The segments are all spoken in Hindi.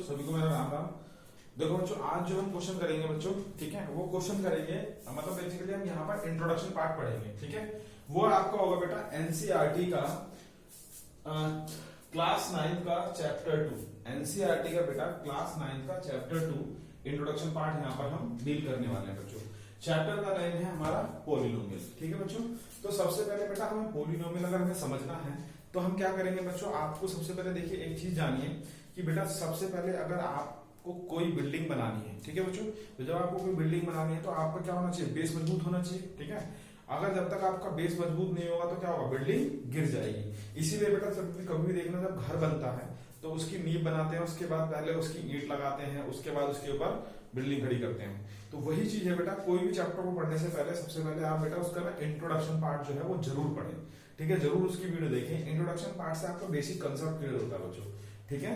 सभी को मेरा राम राम। देखो बच्चों, आज जो हम क्वेश्चन करेंगे बच्चों, ठीक है, वो क्वेश्चन करेंगे मतलब बेसिकली हम यहाँ पर इंट्रोडक्शन पार्ट पढ़ेंगे, ठीक है। वो आपका होगा बेटा एनसीईआरटी का क्लास 9 का चैप्टर 2। एनसीईआरटी का बेटा क्लास 9 का चैप्टर 2 इंट्रोडक्शन पार्ट यहाँ पर हम डील करने वाले हैं बच्चों। चैप्टर का नेम है हमारा पॉलिनोमियल, ठीक है बच्चों। तो सबसे पहले बेटा हमें पॉलिनोमियल अगर हमें समझना है तो हम क्या करेंगे बच्चों, आपको सबसे पहले देखिए एक चीज जानिए कि बेटा सबसे पहले अगर आपको कोई बिल्डिंग बनानी है, ठीक है बच्चों, तो जब आपको कोई बिल्डिंग बनानी है तो आपका क्या होना चाहिए, बेस मजबूत होना चाहिए, ठीक है। अगर जब तक आपका बेस मजबूत नहीं होगा तो क्या होगा, बिल्डिंग गिर जाएगी। इसीलिए बेटा जब कभी भी देखना, जब घर बनता है तो उसकी नींव बनाते हैं, उसके बाद पहले उसकी ईंट लगाते हैं, उसके बाद उसके ऊपर बिल्डिंग खड़ी करते हैं। तो वही चीज है बेटा, कोई भी चैप्टर को पढ़ने से पहले सबसे पहले आप बेटा उसका ना इंट्रोडक्शन पार्ट जो है वो जरूर पढ़ें, ठीक है। जरूर उसकी वीडियो देखें। इंट्रोडक्शन पार्ट से आपका बेसिक कंसेप्ट क्लियर होता है बच्चों, ठीक है।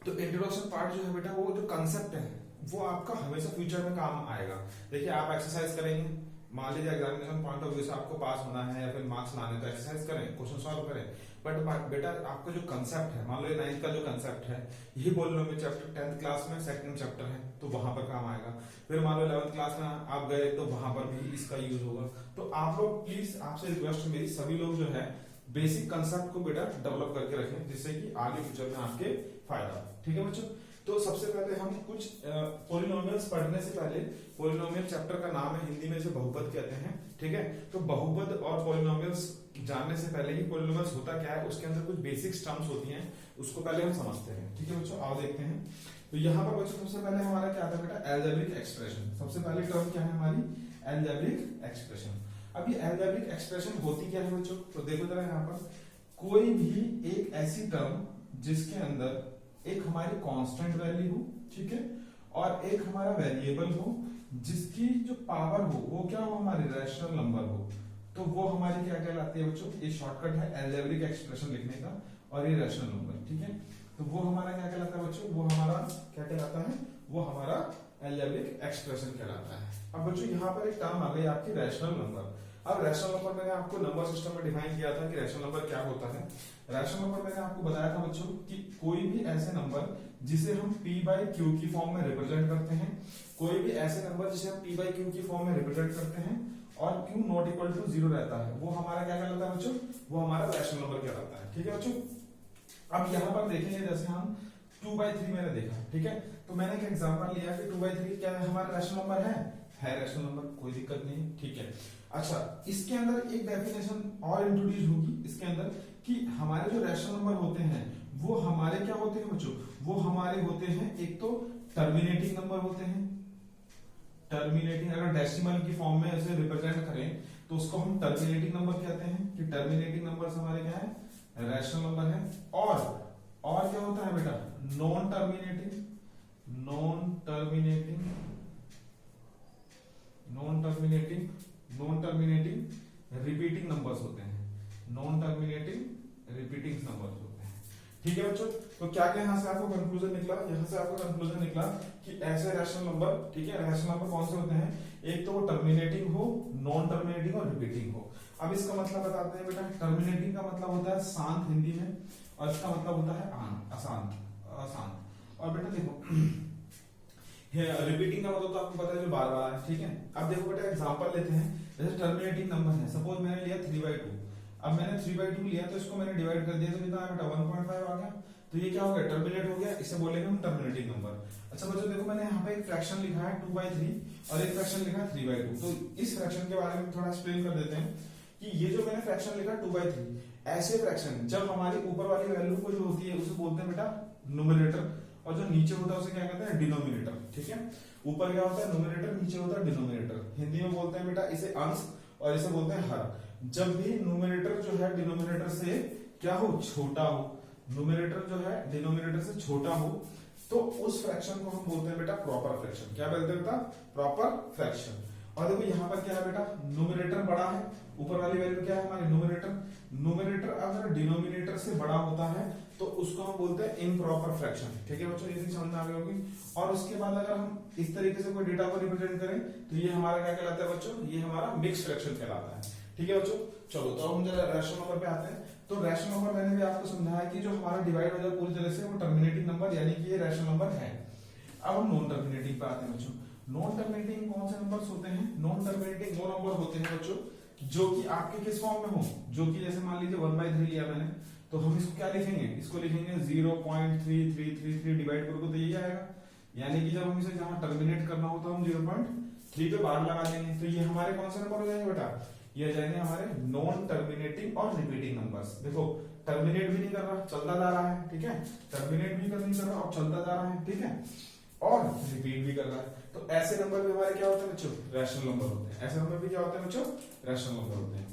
तो इंट्रोडक्शन पार्ट जो है बेटा, वो जो कंसेप्ट है वो आपका हमेशा फ्यूचर में काम आएगा। देखिए आप एक्सरसाइज करेंगे, मान लीजिए एग्जामिनेशन पॉइंट ऑफ व्यू से आपको पास होना है या फिर मार्क्स लाने, तो एक्सरसाइज करें, क्वेश्चन सॉल्व करें। बट बेटा आपका जो कंसेप्ट है, मान लो ये 9th का जो कंसेप्ट है, यही पॉलिनोमियल चैप्टर 10th क्लास में सेकंड चैप्टर है तो वहां पर काम आएगा। फिर मान लो 11th क्लास में आप गए तो वहां पर भी इसका यूज होगा। तो आप लोग प्लीज, आपसे रिक्वेस्ट मेरी, सभी लोग जो है बेसिक कंसेप्ट को बेटा डेवलप करके रखें, जिससे कि आगे फ्यूचर में आपके फायदा, ठीक है बच्चों। तो सबसे पहले हम कुछ पॉलिनोमियल्स पढ़ने से पहले, पॉलिनोमियल चैप्टर का नाम है हिंदी में इसे बहुपद कहते हैं, ठीक है। तो बहुपद और पॉलिनोमियल्स जानने से पहले ही पॉलिनोमियल्स होता क्या है, उसके अंदर कुछ बेसिक टर्म्स होती हैं, उसको पहले हम समझते हैं, ठीक है बच्चों। आओ देखते हैं। तो यहाँ पर बच्चों सबसे पहले हमारा क्या आता है बेटा, अलजेब्रिक एक्सप्रेशन। सबसे पहले टर्म क्या है हमारी, अलजेब्रिक एक्सप्रेशन। अब ये अलजेब्रिक एक्सप्रेशन होती क्या है बच्चों, तो देखो जरा यहाँ पर, कोई भी एक ऐसी टर्म जिसके अंदर एक हमारी कांस्टेंट वैल्यू हो, ठीक है, और एक हमारा वेरिएबल हो, जिसकी जो पावर हो वो क्या हो, हमारी रैशनल नंबर हो, तो वो हमारी क्या कहलाती है बच्चों, ये शॉर्टकट है अलजेब्रिक एक्सप्रेशन लिखने का, और ये रैशनल नंबर, ठीक है। तो वो हमारा क्या कहलाता है बच्चों, वो हमारा क्या कहलाता है, वो हमारा अलजेब्रिक एक्सप्रेशन कहलाता है। अब बच्चों यहाँ पर एक टर्म आ गई आपकी रैशनल नंबर। अब रैशनल नंबर मैंने आपको नंबर सिस्टम में डिफाइन किया था कि रैशनल नंबर क्या होता है। रैशनल नंबर मैंने आपको बताया था बच्चों कि कोई भी ऐसे नंबर जिसे हम p बाई क्यू की फॉर्म में रिप्रेजेंट करते हैं, कोई भी ऐसे नंबर जिसे हम p बाई क्यू की फॉर्म में रिप्रेजेंट करते हैं और q नॉट इक्वल टू 0 रहता है, वो हमारा क्या कहलाता है बच्चों, वो हमारा रैशनल नंबर कहलाता है, ठीक है बच्चों। अब यहाँ पर देखेंगे, जैसे हम 2/3 मैंने देखा, ठीक है, तो मैंने एक एग्जांपल लिया कि 2/3 क्या है, हमारा रैशनल नंबर है रैशनल नंबर, कोई दिक्कत नहीं, ठीक है। अच्छा, इसके अंदर एक डेफिनेशन और इंट्रोड्यूस होगी इसके अंदर कि हमारे जो रैशनल नंबर होते हैं वो हमारे क्या होते हैं बच्चों, वो हमारे होते हैं एक तो टर्मिनेटिंग नंबर होते हैं, टर्मिनेटिंग, अगर डेसिमल की फॉर्म में ऐसे रिप्रेजेंट करें तो उसको हम टर्मिनेटिंग नंबर कहते हैं कि टर्मिनेटिंग नंबर हमारे क्या है, रैशनल नंबर है। और क्या होता है बेटा, नॉन टर्मिनेटिंग रिपीटिंग नंबर्स होते हैं, नॉन टर्मिनेटिंग रिपीटिंग नंबर्स होते हैं, ठीक है बच्चों। तो क्या क्या यहाँ से आपको कंक्लूजन निकला, यहाँ से आपको कंक्लूजन निकला कि ऐसे रैशनल नंबर, ठीक है, रैशनल नंबर कौन से होते हैं, एक तो वो टर्मिनेटिंग हो, नॉन टर्मिनेटिंग और रिपीटिंग हो। अब इसका मतलब बताते हैं बेटा, टर्मिनेटिंग का मतलब होता है शांत हिंदी में, और इसका मतलब होता है अशांत। और बेटा देखो रिपीटिंग का मतलब तो आपको पता है जो बार बार है, ठीक है। अब देखो बेटा एग्जांपल लेते हैं, जैसे टर्मिनेटिंग नंबर है, सपोज मैंने लिया 3/2। अब मैंने 3/2 लिया तो इसको मैंने डिवाइड कर दिया तो कितना बेटा 1.5 आ गया, तो ये क्या हो गया, टर्मिनेट हो गया, इसे बोलेंगे हम टर्मिनेटिंग नंबर। अच्छा बच्चों देखो, मैंने यहाँ पे एक फ्रैक्शन लिखा है 2/3 और एक फ्रैक्शन लिखा है 3/2। तो इस फ्रैक्शन के बारे में थोड़ा एक्सप्लेन कर देते हैं कि ये जो मैंने फ्रैक्शन लिखा 2/3, ऐसे फ्रैक्शन जब हमारी ऊपर वाली वैल्यू को जो होती है उसे बोलते हैं बेटा न्यूमरेटर, और जो नीचे होता है उसे क्या कहते हैं, डिनोमिनेटर, ठीक है। ऊपर क्या होता है न्यूमरेटर, नीचे होता है डिनोमिनेटर। हिंदी में बोलते हैं बेटा इसे अंश और इसे बोलते हैं हर। जब भी न्यूमरेटर जो है डिनोमिनेटर से क्या हो, छोटा हो, न्यूमरेटर जो है डिनोमिनेटर से छोटा हो, तो उस फ्रैक्शन को हम बोलते हैं बेटा प्रॉपर फ्रैक्शन। क्या बोलते हैं बेटा, प्रॉपर फ्रैक्शन। और देखो यहाँ पर क्या है बेटा, न्यूमरेटर बड़ा है, ऊपर वाली वैल्यू क्या है हमारी न्यूमरेटर अगर डिनोमिनेटर से बड़ा होता है तो उसको हम बोलते हैं इम्प्रॉपर फ्रैक्शन, ठीक है बच्चों, ये चीज समझ में आ गई होगी। और उसके बाद अगर हम इस तरीके से कोई डेटा को रिप्रेजेंट करें तो ये हमारा क्या कहलाता है बच्चों, ये हमारा मिक्स फ्रैक्शन कहलाता है, ठीक है बच्चों। चलो तो हम जरा रैशनल नंबर पे आते हैं। तो रैशनल नंबर मैंने भी आपको समझाया कि जो हमारा डिवाइड हो जाए पूरी तरह से वो टर्मिनेटिंग नंबर यानी कि ये रैशनल नंबर है। अब हम नॉन टर्मिनेटिंग पे आते हैं बच्चों। नॉन टर्मिनेटिंग कौन से नंबर्स होते हैं? नॉन टर्मिनेटिंग वो नंबर होते हैं बच्चों जो कि आपके किस फॉर्म में हो, जो कि जैसे मान लीजिए 1/3 लिया मैंने, तो हम इसको क्या लिखेंगे? इसको लिखेंगे 0.3333 डिवाइड करोगे तो यही आएगा। यानी कि जब हम इसे जहां टर्मिनेट करना हो तो हम 0.3 पे बाहर लगा देंगे, तो ये हमारे कौन से नंबर हो जाएंगे बेटा? ये आ जाएंगे हमारे नॉन टर्मिनेटिंग और रिपीटिंग नंबर्स। देखो टर्मिनेट भी नहीं कर रहा, चलता जा रहा है, ठीक है, टर्मिनेट भी नहीं कर रहा और चलता जा रहा है, ठीक है, और रिपीट भी कर रहा है। तो ऐसे नंबर भी हमारे क्या होते हैं बच्चों? रैशनल नंबर होते हैं। ऐसे नंबर भी क्या होते हैं बच्चों? रैशनल नंबर होते हैं,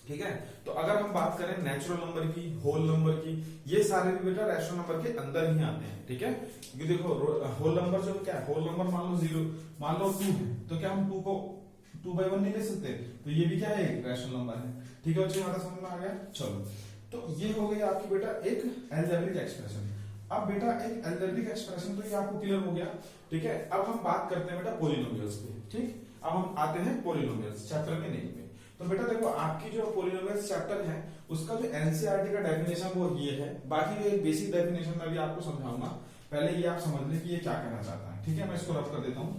ठीक है। तो अगर हम बात करें नेचुरल नंबर की, होल नंबर की, ये सारे भी बेटा रैशनल नंबर के अंदर ही आते हैं, ठीक है। क्योंकि देखो होल नंबर जो क्या है, होल नंबर मान लो 0, मान लो 2 है, तो क्या हम 2 को 2/1 नहीं ले सकते? तो ये भी क्या है? एक रैशनल नंबर है, ठीक है बच्चों, यहाँ तक समझ में आ गया। चलो, तो ये हो गई आपकी बेटा एक अलजेब्रिक एक्सप्रेशन। अब बेटा एक अलजेब्रिक एक्सप्रेशन तो ये आपको क्लियर हो गया, ठीक है। अब हम बात करते हैं बेटा पॉलिनोमियल्स पे, ठीक। अब हम आते हैं पॉलिनोमियल्स चैप्टर के नेम पे। तो बेटा देखो आपकी जो पॉलिनोमियल्स चैप्टर है उसका जो एनसीईआरटी का डेफिनेशन वो ये है। बाकी जो एक बेसिक डेफिनेशन मैं भी आपको समझाऊंगा, पहले ये आप समझ लें कि ये क्या कहना चाहता है, ठीक है। मैं इसको रफ कर देता हूँ।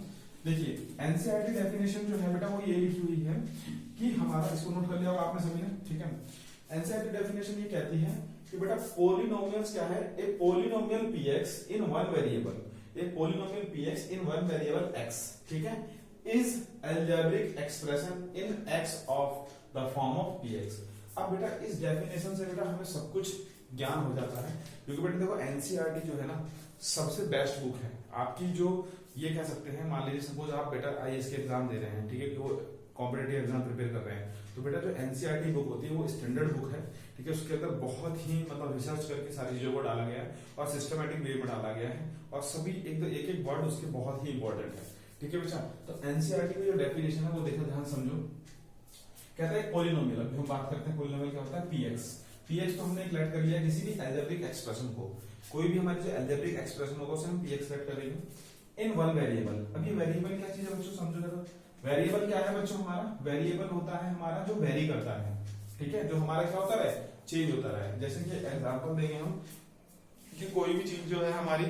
देखिए एनसीईआरटी डेफिनेशन जो है बेटा वो ये लिखी हुई है कि हमारा, इसको नोट कर लिया होगा आपने सभी ने, ठीक है। एनसीईआरटी डेफिनेशन ये कहती है कि बेटा पॉलिनोमियल्स क्या है? A polynomial px in one variable, a polynomial px in one variable x, ठीक है, is algebraic expression in x of the form of px। अब बेटा इस डेफिनेशन से बेटा हमें सब कुछ ज्ञान हो जाता है, क्योंकि बेटा देखो एनसीईआरटी जो है ना सबसे बेस्ट बुक है आपकी, जो ये कह सकते हैं, मान लीजिए सपोज आप बेटा आईएएस के एग्जाम दे रहे हैं, ठीक है, कि वो कॉम्पिटिटिव एग्जाम प्रिपेयर कर रहे हैं, तो बेटा जो एनसीईआरटी बुक होती है वो स्टैंडर्ड बुक है, ठीक है। उसके अंदर बहुत ही मतलब रिसर्च करके सारी चीजों को डाला गया है और सिस्टमेटिक वे में डाला गया है, और सभी एक एक वर्ड उसके बहुत ही इंपॉर्टेंट है, ठीक है बच्चा। तो एनसीईआरटी की जो डेफिनेशन है वो देखो, ध्यान समझो। कहता है पॉलिनोमियल, अभी हम बात करते हैं पॉलिनोमियल क्या होता है? पीएक्स। पीएक्स तो हमने लेट कर लिया किसी भी अलजेब्रिक एक्सप्रेशन को, कोई भी हमारी जो अलजेब्रिक एक्सप्रेशन होगा उसे हम पीएक्स लेट करेंगे इन वन वेरिएबल। अभी वेरिएबल क्या चीज है बच्चों? समझो जरा, वेरिएबल क्या है बच्चों? हमारा वेरिएबल होता है हमारा जो वेरी करता है, ठीक है, जो हमारा क्या होता है? चेंज होता है। जैसे कि एग्जांपल देंगे हम कि कोई भी चीज जो है हमारी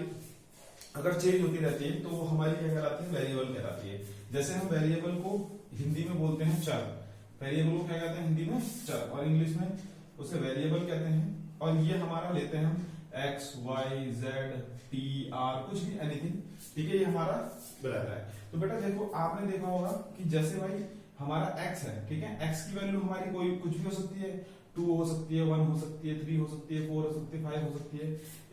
अगर चेंज होती रहती है तो वो हमारी क्या कहलाती है? वेरिएबल कहलाती है। जैसे हम वेरिएबल को हिंदी में बोलते हैं चर, वेरिएबल को क्या कहते हैं हिंदी में? चर, और इंग्लिश में उसे वेरिएबल कहते हैं। और ये हमारा लेते हैं हम X Y Z T R, कुछ भी एनीथिंग, ठीक है, ये हमारा रहता है। तो बेटा देखो आपने देखा होगा कि जैसे भाई हमारा x है, ठीक है, x की वैल्यू हमारी कोई कुछ भी हो सकती है, 2 हो सकती है, 1 हो सकती है, 3 हो सकती है, 4 हो सकती है, 5 हो सकती है।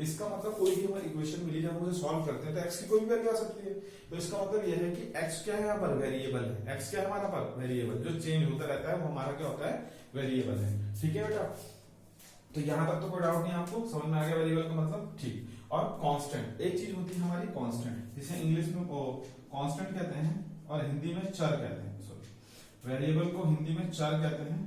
इसका मतलब कोई भी हमारी इक्वेशन मिली जब हम उसे सॉल्व करते हैं तो x की कोई भी वैल्यू आ सकती है। तो इसका मतलब यह है कि x क्या है यहाँ पर? वेरिएबल है। x क्या है हमारा पर? वेरिएबल, जो चेंज होता रहता है वो हमारा क्या होता है? वेरिएबल है, ठीक है बेटा। तो यहां तक तो कोई डाउट नहीं, आपको समझ में आ गया वेरिएबल का मतलब, ठीक। और कांस्टेंट, एक चीज होती है हमारी कांस्टेंट, जिसे इंग्लिश में कांस्टेंट कहते हैं और हिंदी में चर कहते हैं। सॉरी, वेरिएबल को हिंदी में चर कहते हैं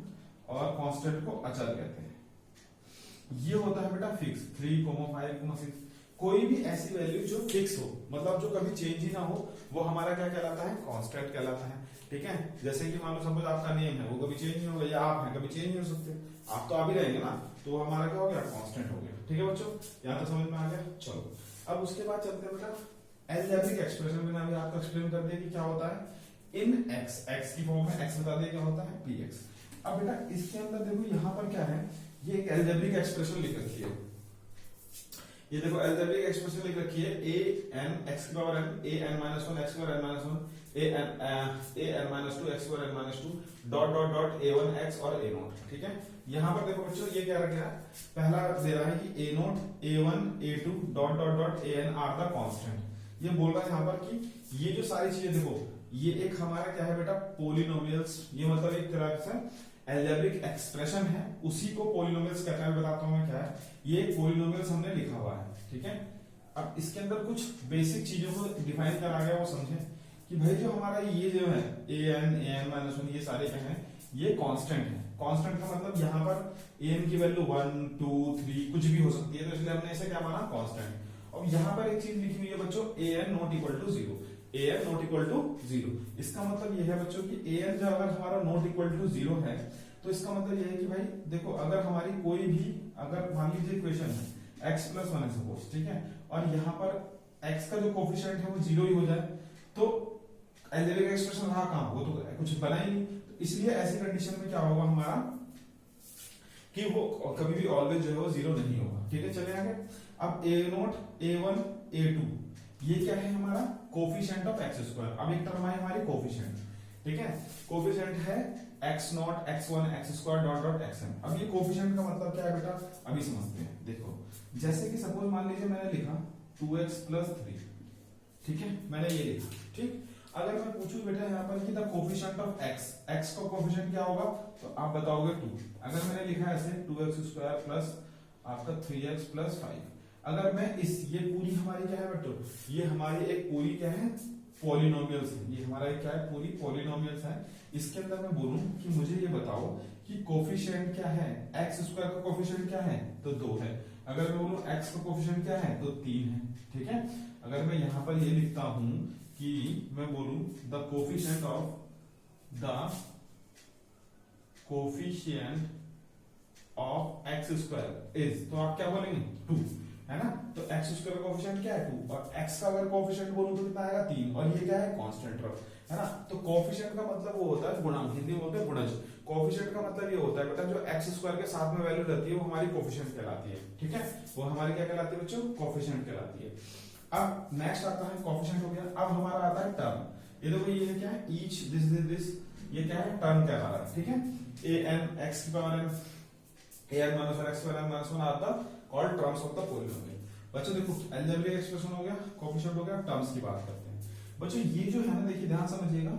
और कांस्टेंट को अचर कहते हैं। ये होता है बेटा फिक्स, 3, 5, 6, कोई भी ऐसी वैल्यू जो फिक्स हो, मतलब जो कभी चेंज ही ना हो, वो हमारा क्या कहलाता है? कांस्टेंट कहलाता है, ठीक है। जैसे कि मान लो सपोज आपका नेम है, वो कभी चेंज नहीं होगा, या आप हैं कभी चेंज नहीं हो सकते, आप तो आप ही रहेंगे ना, तो हमारा क्या हो गया? कांस्टेंट हो गया, ठीक है बच्चों, यहाँ तक समझ में आ गया। चलो अब उसके बाद चलते हैं बेटा अलजेब्रिक एक्सप्रेशन। मैंने अभी आपको एक्सप्लेन कर दिया कि क्या होता है इन एक्स, एक्स की फॉर्म में एक्स बता दिया क्या होता है? पीएक्स। अब बेटा इसके अंदर देखो यहाँ पर क्या है, ये एक अलजेब्रिक एक्सप्रेशन लिख रखी है, ये देखो अलजेब्रिक एक्सप्रेशन लिख रखी है a n x की power n, a n minus 1 x power n minus 1, a n minus 2 x power n minus 2 dot dot dot a1 x और a0, ठीक है। यहाँ पर देखो बच्चों ये क्या रख गया है, पहला दे रहा है कि a0 a1 a2 dot dot dot an are the constant. ये बोल रहा है यहाँ पर कि ये जो सारी चीजें देखो, ये एक हमारा क्या है बेटा? पॉलिनोमियल्स। ये मतलब एक तरह से अलजेब्रिक एक्सप्रेशन है, उसी को पॉलिनोमियल्स कहते हैं। बताता हूं मैं क्या है ये पॉलिनोमियल्स, हमने लिखा हुआ है, ठीक है। अब इसके अंदर कुछ बेसिक चीजों को डिफाइन करा गया, वो समझे कि भाई जो हमारा ये जो है an -1 ये सारे क्या है? ये कांस्टेंट है। कांस्टेंट का मतलब यहाँ पर an की वैल्यू 1 2 3 कुछ भी हो सकती है, तो इसलिए हमने इसे क्या माना? कांस्टेंट। अब यहाँ पर एक चीज लिखी हुई है बच्चों, an not equal to 0, an not equal to 0। इसका मतलब ये है बच्चों कि an जो अगर हमारा नॉट इक्वल टू 0 है तो इसका मतलब ये है कि भाई देखो, अगर हमारी कोई भी, अगर मान लीजिए इक्वेशन है x प्लस 1 है सपोज, ठीक है, और यहाँ पर x का जो कोफिशिएंट है वो 0 ही हो जाए, तो अलजेब्रिक एक्सप्रेशन रहा कहाँ, वो तो कुछ बना ही नहीं। तो इसलिए ऐसी कंडीशन में क्या होगा हमारा कि वो कभी भी ऑलवेज जो है वो 0 नहीं होगा। ठीक है, चले आगे। अब a0, a1, a2 ये क्या है हमारा कोफिशिएंट ऑफ एक्स स्क्वायर। अब एक टर्म है हमारी कोफिशिएंट, ठीक है, कोफिशिएंट है x0, x1, x square dot dot xn। अब ये कोफिशिएंट का मतलब क्या है बेटा, अभी समझते हैं। देखो जैसे कि सपोज मान लीजिए मैंने लिखा 2x प्लस 3, ठीक है, मैंने ये लिखा, ठीक। अगर मैं पूछूं बेटा यहाँ पर कि the coefficient of x, x का कोफिशिएंट क्या होगा, तो आप बताओगे 2। अगर मैंने लिखा ऐसे 2x स्क्वायर प्लस आपका 3x प्लस 5, अगर मैं इस, ये पूरी हमारी क्या है बेटो, ये हमारी एक पूरी क्या है पॉलिनोमियल्स है, ये हमारा क्या है पूरी पॉलिनोमियल्स है। इसके अंदर मैं बोलूं कि मुझे ये बताओ कि कोफिशिएंट क्या है, x स्क्वायर का कोफिशिएंट क्या है, तो 2 है। अगर मैं बोलूं x का कोफिशिएंट क्या है, तो 3 है, ठीक है। अगर मैं यहां पर ये लिखता हूं कि मैं बोलूं the coefficient of x square is, तो आप क्या बोलेंगे 2, है ना। तो x स्क्वायर का कोफिशिएंट क्या है 2, और x का अगर कोफिशिएंट बोलूं तो कितना आएगा 3, और ये क्या है कांस्टेंट टर्म, है ना। तो कोफिशिएंट का मतलब वो होता है गुणांक, हिंदी में बोलते हैं गुणज। कोफिशिएंट का मतलब ये होता है बेटा जो x स्क्वायर के साथ में वैल्यू रहती है वो हमारी कोफिशिएंट कहलाती है, ठीक है, वो हमारी क्या कहलाती है बच्चों, कोफिशिएंट कहलाती है। अब नेक्स्ट आता है कोफिशिएंट हो गया। अब हमारा आता है टर्म। ये देखो ये क्या है ईच दिस, ये क्या है टर्म कहला रहा है, ठीक है। an x की power n, an minus x की power n minus 1 are the called terms of the polynomial. बच्चों देखो अलजेब्रिक एक्सप्रेशन हो गया, कोफिशिएंट हो गया, टर्म्स की बात करते हैं। बच्चों ये जो है ना, देखिए ध्यान समझिएगा,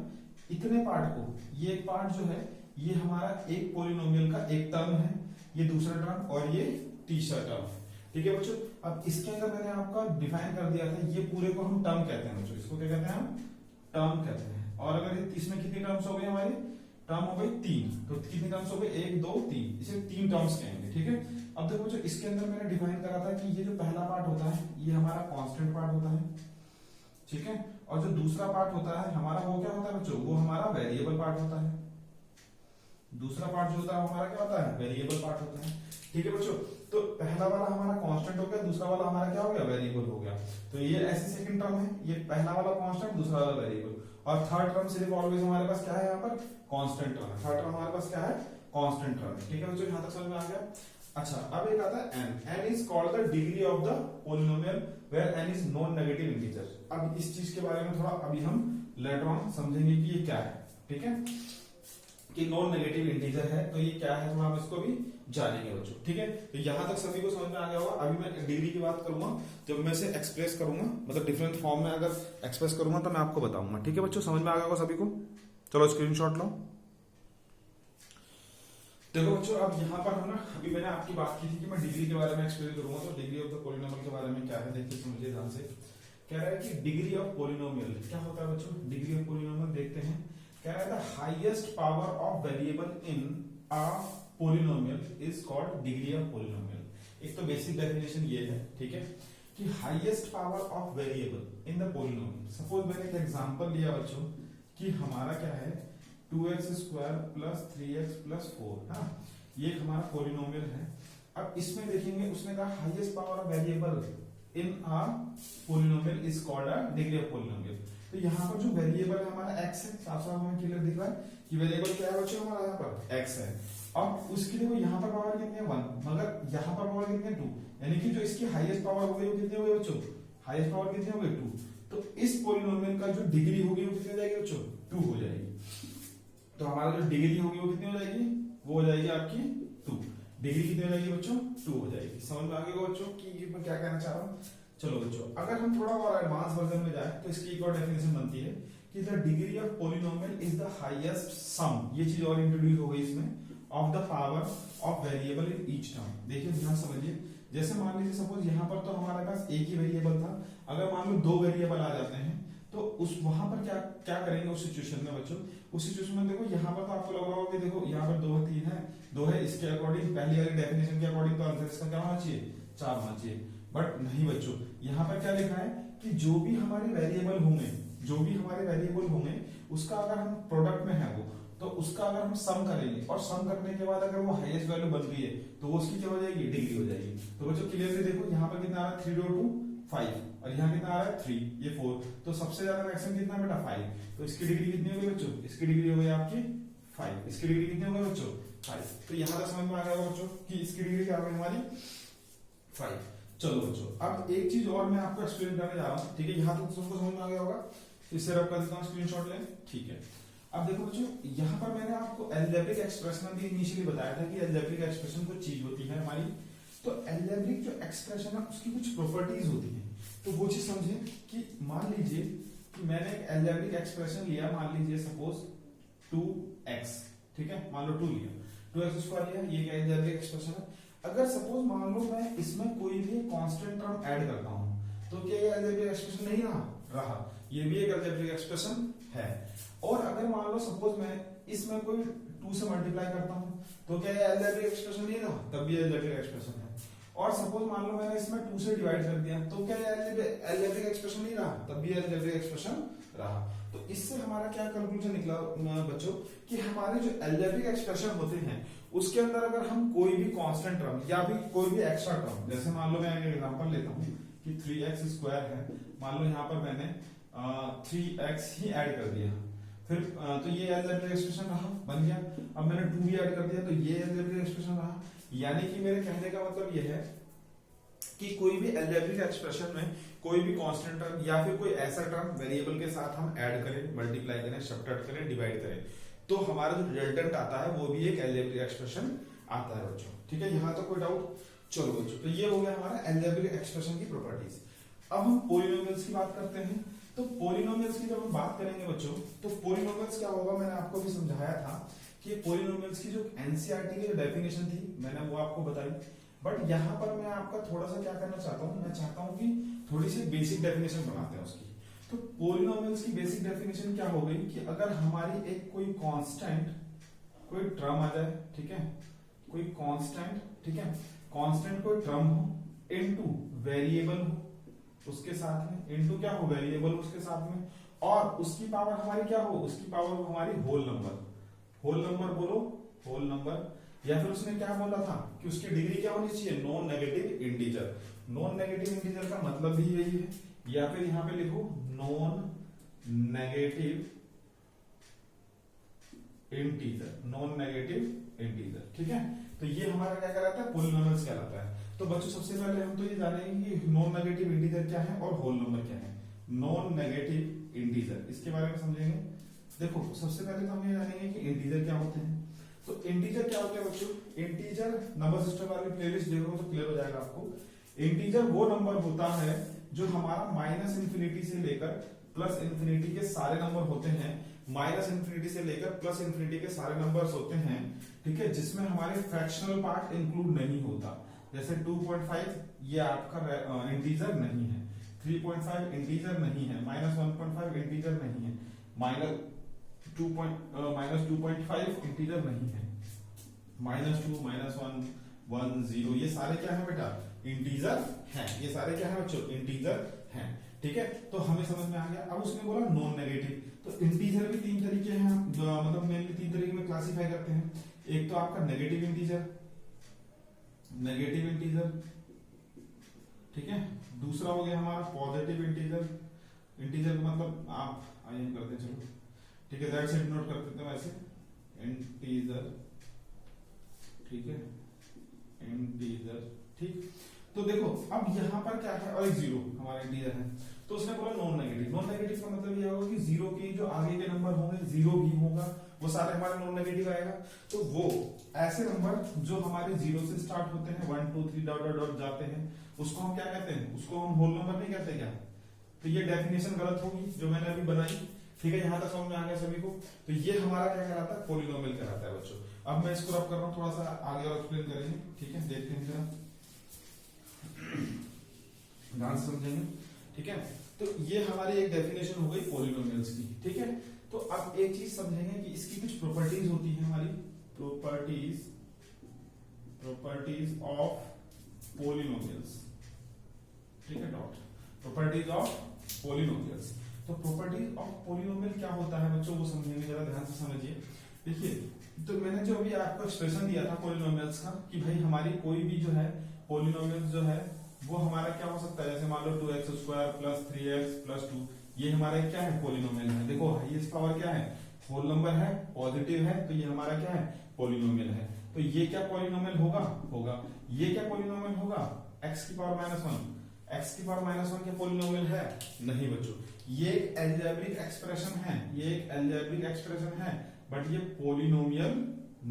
इतने पार्ट को, ये पार्ट जो है ये हमारा एक पॉलिनोमियल का एक टर्म है, ये दूसरा टर्म और ये तीसरा टर्म, ठीक है बच्चों। अब इसके अंदर मैंने आपका डिफाइन कर दिया था, ये पूरे को हम टर्म कहते हैं बच्चों, इसको क्या कहते हैं हम टर्म कहते हैं। और अगर ये इसमें कितनी टर्म्स हो गई हमारी, टर्म हो गई 3, तो कितनी टर्म्स हो गई 1 2 3, इसे 3 टर्म्स कहेंगे, ठीक है। अब देखो जो इसके अंदर मैंने डिफाइन करा था कि ये जो पहला पार्ट होता है ये हमारा कांस्टेंट पार्ट होता है, ठीक है, और जो दूसरा पार्ट होता है हमारा वो क्या होता है बच्चों, वो हमारा वेरिएबल पार्ट होता है। दूसरा पार्ट जो होता है हमारा क्या होता है, वेरिएबल पार्ट होता है, ठीक है बच्चों। तो पहला वाला हमारा कांस्टेंट हो गया, दूसरा वाला हमारा क्या हो गया, वेरिएबल हो गया। तो ये ऐसी सेकंड टर्म है, ये पहला वाला कांस्टेंट, दूसरा वाला वेरिएबल, और थर्ड टर्म सिर्फ ऑलवेज हमारे पास क्या है यहाँ पर कांस्टेंट टर्म है। थर्ड टर्म हमारे पास क्या है कांस्टेंट टर्म है, ठीक है बच्चों, यहां तक समझ में आ गया। अच्छा अब एक आता है n is called the degree of the polynomial where n is non negative integer. अब इस चीज के बारे में थोड़ा अभी हम लेटर ऑन समझेंगे कि ये क्या है, ठीक है, कि नॉन नेगेटिव इंटीजर है तो ये क्या है, थोड़ा हम इसको भी जानेंगे बच्चों, ठीक है। तो यहां तक सभी को समझ में आ गया होगा। अभी मैं डिग्री की बात करूंगा, जब मैं इसे एक्सप्रेस करूंगा, मतलब डिफरेंट फॉर्म में अगर एक्सप्रेस करूंगा तो मैं आपको बताऊंगा, ठीक है बच्चों, समझ में आ गया होगा सभी को। चलो स्क्रीनशॉट लो। देखो बच्चों अब यहाँ पर हम ना, अभी मैंने आपकी बात की थी कि मैं डिग्री के बारे में एक्सप्लेन करूंगा, तो डिग्री ऑफ द पॉलिनोमियल के बारे में क्या है देखिए समझिए ध्यान से। कह रहा है कि डिग्री ऑफ पॉलिनोमियल क्या होता है बच्चों, डिग्री ऑफ पॉलिनोमियल देखते हैं। कह रहा है the highest power of variable in a polynomial is called degree of polynomial. एक तो बेसिक डेफिनेशन ये है, ठीक है, कि highest power of variable in the polynomial. Suppose मैंने एक एग्जांपल लिया बच्चों कि हमारा क्या है 2x square plus 3x plus 4, हाँ ये हमारा पॉलिनोमियल है। अब इसमें देखेंगे उसने कहा highest power of variable in a polynomial is called a degree of polynomial. तो यहाँ पर जो वेरिएबल है हमारा x है, साफ साफ हमें क्लियर दिख रहा है कि वेरिएबल क्या है बच्चों हमारा यहाँ पर x है। अब उसकी देखो यहाँ पर पावर कितनी है 1, मगर यहाँ पर पावर कितनी है 2, यानी कि जो इसकी हाईएस्ट पावर हो गई वो कितनी हो गई बच्चों, हाईएस्ट पावर कितनी हो गई 2। तो इस पॉलिनोमियल का जो डिग्री होगी वो कितनी हो जाएगी बच्चों, 2 हो जाएगी। तो हमारा जो डिग्री होगी वो कितनी हो जाएगी, वो हो जाएगी आपकी 2। डिग्री कितनी हो जाएगी बच्चों, 2 हो जाएगी। समझ में आ गया बच्चों कि मैं क्या कहना चाह रहा हूँ। चलो बच्चों अगर हम थोड़ा और एडवांस वर्जन में जाए तो इसकी एक और डेफिनेशन बनती है कि the degree of polynomial is the highest sum, ये चीज और इंट्रोड्यूस हो गई इसमें, of the power of variable in each term. देखिए ध्यान समझिए, जैसे मान लीजिए सपोज यहाँ पर तो हमारे पास एक ही वेरिएबल था, अगर मान लो 2 वेरिएबल आ जाते हैं तो उस वहां पर क्या क्या करेंगे उस सिचुएशन में बच्चों। उस सिचुएशन में देखो यहाँ पर तो आपको लग रहा होगा कि देखो यहाँ पर 2 है 3 है 2 है, इसके अकॉर्डिंग पहली वाली डेफिनेशन के अकॉर्डिंग तो आंसर इसका क्या होना चाहिए 4 होना चाहिए। बट नहीं बच्चों, यहाँ पर क्या लिखा है कि जो भी हमारे वेरिएबल होंगे उसका अगर हम प्रोडक्ट में है वो, तो उसका अगर हम सम करेंगे और सम करने के बाद अगर वो हाईएस्ट वैल्यू बन रही है तो वो उसकी क्या हो जाएगी, डिग्री हो जाएगी। तो बच्चों क्लियरली देखो यहाँ पर कितना आ रहा है 3/2 5 और यहाँ कितना आ रहा है 3, ये 4, तो सबसे ज्यादा मैक्सिमम कितना बेटा 5, तो इसकी डिग्री कितनी होगी बच्चों, इसकी डिग्री हो गई आपकी 5, इसकी डिग्री कितनी हो गई बच्चों 5। तो यहाँ तक समझ में आ गया बच्चों कि इसकी डिग्री क्या होगी हमारी 5। चलो बच्चों अब एक चीज और मैं आपको एक्सप्लेन करने जा रहा हूँ, ठीक है, यहाँ तक सबको समझ में आ गया होगा, इससे रब कर देता हूँ स्क्रीनशॉट लें, ठीक है। अब देखो बच्चों यहाँ पर मैंने आपको अलजेब्रिक एक्सप्रेशन भी इनिशियली बताया था कि अलजेब्रिक एक्सप्रेशन कुछ चीज होती है हमारी, तो अलजेब्रिक जो एक्सप्रेशन है उसकी कुछ प्रॉपर्टीज होती हैं, तो वो चीज समझे कि मान लीजिए कि मैंने एक अलजेब्रिक एक्सप्रेशन लिया, मान लीजिए सपोज 2x, ठीक है, मान लो 2 लिया, 2x स्क्वायर लिया, ये क्या अलजेब्रिक एक्सप्रेशन है। अगर सपोज मान लो मैं इसमें कोई भी कांस्टेंट टर्म ऐड करता हूं तो क्या ये अलजेब्रिक एक्सप्रेशन नहीं रहा, ये भी एक अलजेब्रिक एक्सप्रेशन है। और अगर मान लो सपोज मैं इसमें कोई 2 से मल्टीप्लाई करता हूं तो क्या ये अलजेब्रिक एक्सप्रेशन नहीं रहा, तब भी अलजेब्रिक एक्सप्रेशन है। और सपोज मान लो मैंने इसमें 2 से डिवाइड कर दिया तो क्या ये अलजेब्रिक एक्सप्रेशन नहीं रहा, तब भी अलजेब्रिक एक्सप्रेशन रहा। तो इससे हमारा क्या कंक्लूजन निकला बच्चों कि हमारे जो अलजेब्रिक एक्सप्रेशन होते हैं उसके अंदर अगर हम कोई भी कांस्टेंट टर्म या भी कोई भी एक्स्ट्रा टर्म, जैसे मान लो मैं एक एग्जांपल लेता हूं कि 3x स्क्वायर है, मान लो यहाँ पर मैंने 3x ही ऐड कर दिया, फिर तो ये अलजेब्रिक एक्सप्रेशन रहा, बन गया। अब मैंने 2 भी ऐड कर दिया तो ये अलजेब्रिक एक्सप्रेशन रहा। यानी कि मेरे कहने का मतलब ये है कि कोई भी अलजेब्रिक एक्सप्रेशन में कोई भी कांस्टेंट टर्म या फिर कोई ऐसा टर्म वेरिएबल के साथ हम ऐड करें, मल्टीप्लाई करें, सब्ट्रैक्ट करें, डिवाइड करें, तो हमारा जो रिजल्टेंट आता है वो भी एक अलजेब्रिक एक्सप्रेशन आता है बच्चों, ठीक है, यहाँ तो कोई डाउट। चलो बच्चों तो ये हो गया हमारा अलजेब्रिक एक्सप्रेशन की प्रॉपर्टीज। अब हम पॉलिनोमियल्स की बात करते हैं। तो पॉलिनोमियल्स की जब हम बात करेंगे बच्चों तो पॉलिनोमियल्स क्या होगा, मैंने आपको भी समझाया था कि पॉलिनोमियल्स की जो एनसीईआरटी की जो डेफिनेशन थी मैंने वो आपको बताई, बट यहाँ पर मैं आपका थोड़ा सा क्या करना चाहता हूँ, मैं चाहता हूँ कि थोड़ी सी बेसिक डेफिनेशन बनाते हैं उसकी। तो पॉलिनोमियल्स की बेसिक डेफिनेशन क्या हो गई कि अगर हमारी एक कोई कांस्टेंट कोई टर्म आ जाए, ठीक है, कोई कांस्टेंट, ठीक है, कांस्टेंट कोई टर्म हो इनटू वेरिएबल हो उसके साथ में, इनटू क्या हो वेरिएबल उसके साथ में, और उसकी पावर हमारी क्या हो, उसकी पावर हो हमारी होल नंबर बोलो, होल नंबर, या फिर उसने क्या बोला था कि उसकी डिग्री क्या होनी चाहिए, non negative integer. Non negative integer का मतलब भी यही है, या फिर यहां पे लिखो non negative integer, non negative integer, ठीक है। तो ये हमारा क्या कहलाता है, पॉलिनोमियल्स कहलाता है। तो बच्चों सबसे पहले हम तो ये जानेंगे कि नॉन नेगेटिव इंटीजर क्या है और होल नंबर क्या है। नॉन नेगेटिव इंटीजर इसके बारे में समझेंगे। देखो सबसे पहले तो हम ये जानेंगे कि इंटीजर क्या होते हैं। तो इंटीजर क्या होते हैं बच्चों, इंटीजर नंबर सिस्टम वाली प्लेलिस्ट देखो तो क्लियर हो जाएगा आपको। इंटीजर वो नंबर होता है जो हमारा माइनस इंफिनिटी से लेकर प्लस इंफिनिटी के सारे नंबर होते हैं, माइनस इंफिनिटी से लेकर प्लस इंफिनिटी के सारे नंबर्स होते हैं, ठीक है, जिसमें हमारे फ्रैक्शनल पार्ट इंक्लूड नहीं होता। जैसे 2.5 ये आपका इंटीजर नहीं है, 3.5 इंटीजर नहीं है, -1.5 इंटीजर नहीं है, -2.5 इंटीजर नहीं है, -2 -1 1 0 ये सारे क्या है बेटा, इंटीजर हैं। ये सारे क्या है बच्चों, इंटीजर हैं, ठीक है। तो हमें समझ में आ गया। अब उसने बोला नॉन नेगेटिव, तो इंटीजर भी 3 तरीके हैं, मतलब मेनली 3 तरीके में क्लासिफाई करते हैं। एक तो आपका नेगेटिव इंटीजर, ठीक है। दूसरा हो गया हमारा पॉजिटिव इंटीजर, इंटीजर का मतलब आप आइए करते हैं, चलो ठीक है, दैट साइड नोट कर देते हैं वैसे, इंटीजर, ठीक है, इंटीजर, ठीक। तो देखो अब यहाँ पर क्या है, और एक जीरो हमारा इंटीजर है, तो उसने बोला नॉन नेगेटिव। नॉन नेगेटिव का मतलब ये होगा कि जीरो की जो आगे के नंबर होंगे जीरो भी होगा, वो सारे हमारे नॉन नेगेटिव आएगा। तो वो ऐसे नंबर जो हमारे जीरो से स्टार्ट होते हैं 1 2 3 डॉट डॉट डॉट जाते हैं, उसको हम क्या कहते हैं, उसको हम होल नंबर नहीं कहते क्या। तो ये डेफिनेशन गलत होगी जो मैंने अभी बनाई, ठीक है, यहाँ तक समझ में आ गया सभी को। तो ये हमारा क्या कहलाता है, पॉलिनोमियल कहलाता है बच्चों। अब मैं इसको रब कर रहा हूँ, थोड़ा सा आगे और एक्सप्लेन करेंगे, ठीक है, देखते हैं जरा ध्यान से समझेंगे, ठीक है। तो ये हमारी एक डेफिनेशन हो गई पॉलिनोमियल्स की, ठीक है। तो अब एक चीज समझेंगे कि इसकी कुछ प्रॉपर्टीज होती है हमारी, प्रॉपर्टीज ऑफ पॉलिनोमियल्स, ठीक है, डॉट प्रॉपर्टीज ऑफ पॉलिनोमियल्स। तो प्रॉपर्टीज ऑफ पॉलिनोमियल क्या होता है बच्चों, वो समझेंगे, जरा ध्यान से समझिए। देखिए, तो मैंने जो अभी आपको एक्सप्रेशन दिया था पॉलिनोमियल्स का कि भाई हमारी कोई भी जो है पॉलिनोमियल्स जो है वो हमारा क्या हो सकता है, जैसे मान लो 2x² प्लस 3x प्लस 2, ये हमारा क्या है पॉलिनोमियल है। देखो हाईएस्ट पावर क्या है, होल नंबर है, पॉजिटिव है, तो ये हमारा क्या है पॉलिनोमियल है। तो ये क्या पॉलिनोमियल होगा, ये क्या पॉलिनोमियल होगा, x की पावर -1, x की पावर -1 क्या पॉलिनोमियल है, नहीं बच्चों, ये एक अलजेब्रिक एक्सप्रेशन है, ये एक अलजेब्रिक एक्सप्रेशन है, बट ये पॉलिनोमियल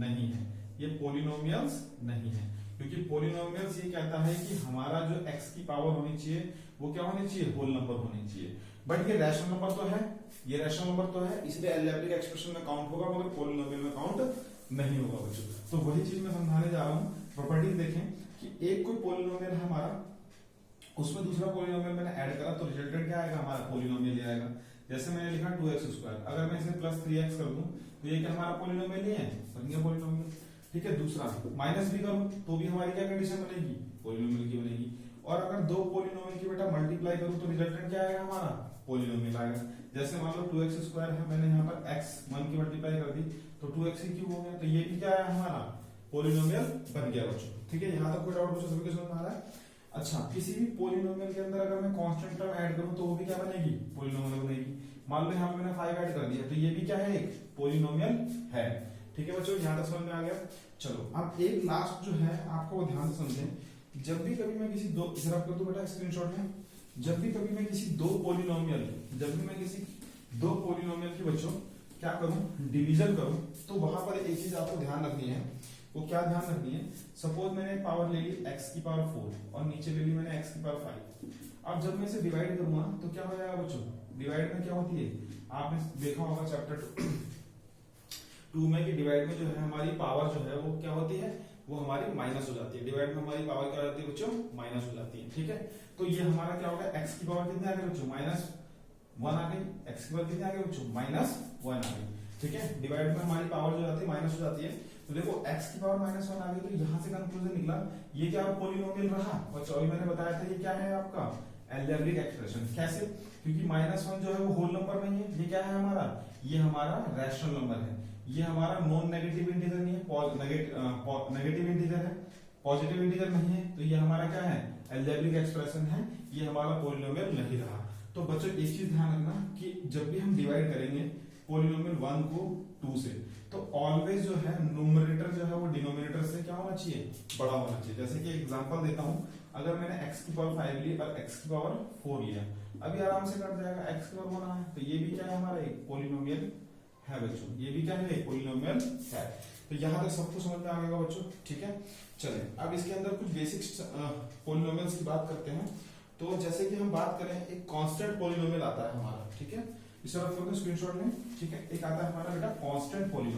नहीं है, ये पॉलिनोमियल्स नहीं है, क्योंकि पॉलिनोमियल्स ये कहता है कि हमारा जो x की पावर होनी चाहिए वो क्या होनी चाहिए, होल नंबर होनी चाहिए। बट ये रैशनल नंबर तो है, ये रैशनल नंबर तो है, इसलिए अलजेब्रिक एक्सप्रेशन में काउंट होगा मगर पॉलिनोमियल में काउंट नहीं होगा बच्चों। तो वही चीज मैं समझाने जा रहा हूँ। प्रॉपर्टीज देखें कि एक कोई पॉलिनोमियल है हमारा, उसमें दूसरा पॉलिनोमियल मैंने ऐड करा तो रिजल्टेंट क्या आएगा, हमारा पॉलिनोमियल ही आएगा। जैसे मैंने लिखा 2x², अगर मैं इसे प्लस 3x कर दूं तो ये क्या हमारा पॉलिनोमियल ही है, बन गया पॉलिनोमियल। ठीक है, दूसरा माइनस भी करूं तो भी हमारी क्या कंडीशन बनेगी, पॉलिनोमियल की बनेगी। और अगर दो पॉलिनोमियल की बेटा मल्टीप्लाई करूं तो रिजल्टेंट क्या आएगा, हमारा पॉलिनोमियल आएगा। जैसे मान लो 2x² है, मैंने यहाँ पर x1 की मल्टीप्लाई कर दी तो 2x³ हो गया, तो ये भी क्या है हमारा पॉलिनोमियल बन गया बच्चों। ठीक है, यहाँ तक कोई डाउट बच्चों सभी को समझ में आ रहा है। अच्छा, किसी भी पॉलिनोमियल के अंदर अगर मैं कांस्टेंट टर्म ऐड करूं तो वो भी क्या बनेगी, पॉलिनोमियल बनेगी। मान लो यहाँ पे मैंने 5 ऐड कर दिया तो ये भी क्या है, एक पॉलिनोमियल है। ठीक है बच्चों, यहाँ तक समझ में आ गया। चलो अब एक लास्ट जो है आपको ध्यान से समझें, जब भी कभी मैं किसी दो, इसे रख दो बेटा स्क्रीनशॉट में, जब भी कभी मैं किसी दो पॉलिनोमियल की बच्चों क्या करूं, डिवीजन करूं, तो वहां पर एक चीज आपको ध्यान रखनी है। वो क्या ध्यान रखनी है, सपोज मैंने पावर ले ली x की पावर 4 और नीचे ले ली मैंने x की पावर 5। अब जब मैं इसे डिवाइड करूंगा तो क्या हो जाएगा बच्चों, डिवाइड में क्या होती है, आपने देखा होगा चैप्टर 2 में कि डिवाइड में जो है हमारी पावर जो है वो क्या होती है, वो हमारी माइनस हो जाती है। डिवाइड में हमारी पावर क्या हो जाती है बच्चों, माइनस हो जाती है। ठीक है, तो ये हमारा क्या होगा, x की पावर कितनी आ गई बच्चों, -1 आ गई, x की पावर कितनी आ गई बच्चों, -1 आ गई। ठीक है, डिवाइड में हमारी पावर जो जाती है माइनस हो जाती है। तो देखो x की पावर -1 आ गई, तो यहाँ से कंक्लूजन निकला ये क्या पॉलिनोमियल रहा। और 24 मैंने बताया था ये क्या है आपका अलजेब्रिक एक्सप्रेशन। कैसे, क्योंकि -1 जो है वो होल नंबर नहीं है, ये क्या है हमारा, ये हमारा रैशनल नंबर है, ये हमारा नॉन नेगेटिव इंटीजर नहीं है, नेगेटिव इंटीजर है, पॉजिटिव इंटीजर नहीं है, तो ये हमारा क्या है अलजेब्रिक एक्सप्रेशन है, ये हमारा पॉलिनोमियल नहीं रहा। तो बच्चों एक चीज ध्यान रखना कि जब भी हम डिवाइड करेंगे पॉलिनोमियल 1 को 2 से, तो ऑलवेज जो है न्यूमरेटर जो है वो डिनोमिनेटर से क्या होना चाहिए, बड़ा होना चाहिए। जैसे कि एग्जांपल देता हूं, अगर मैंने x की पावर 5 ली और x की पावर 4 लिया, अभी आराम से कट जाएगा, x की पावर 1 है, तो ये भी क्या है हमारा एक पॉलिनोमियल है बच्चों, ये भी क्या है एक पॉलिनोमियल है। तो यहाँ तक सबको समझ में आ गया बच्चों। ठीक है, चलें अब इसके अंदर कुछ बेसिक्स पॉलिनोमियल्स की बात करते हैं। तो जैसे कि हम बात करें, एक कांस्टेंट पॉलिनोमियल आता है हमारा। ठीक है, इस तरह स्क्रीनशॉट लें। ठीक है, एक आता है हमारा बेटा कांस्टेंट पॉलिनोमियल।